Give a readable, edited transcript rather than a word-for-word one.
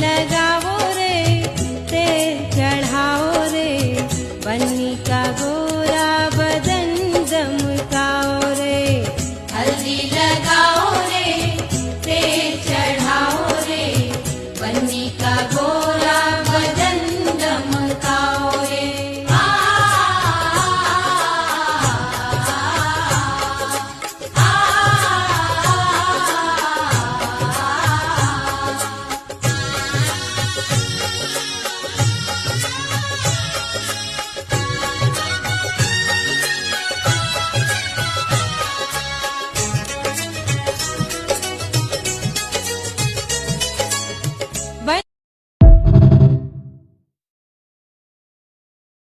लगाओ रे, तेल चढ़ाओ रे, बन्नी का गोरा बदन चमकाओ रे। हल्दी लगाओ रे, तेल चढ़ाओ रे, बन्नी का गोरा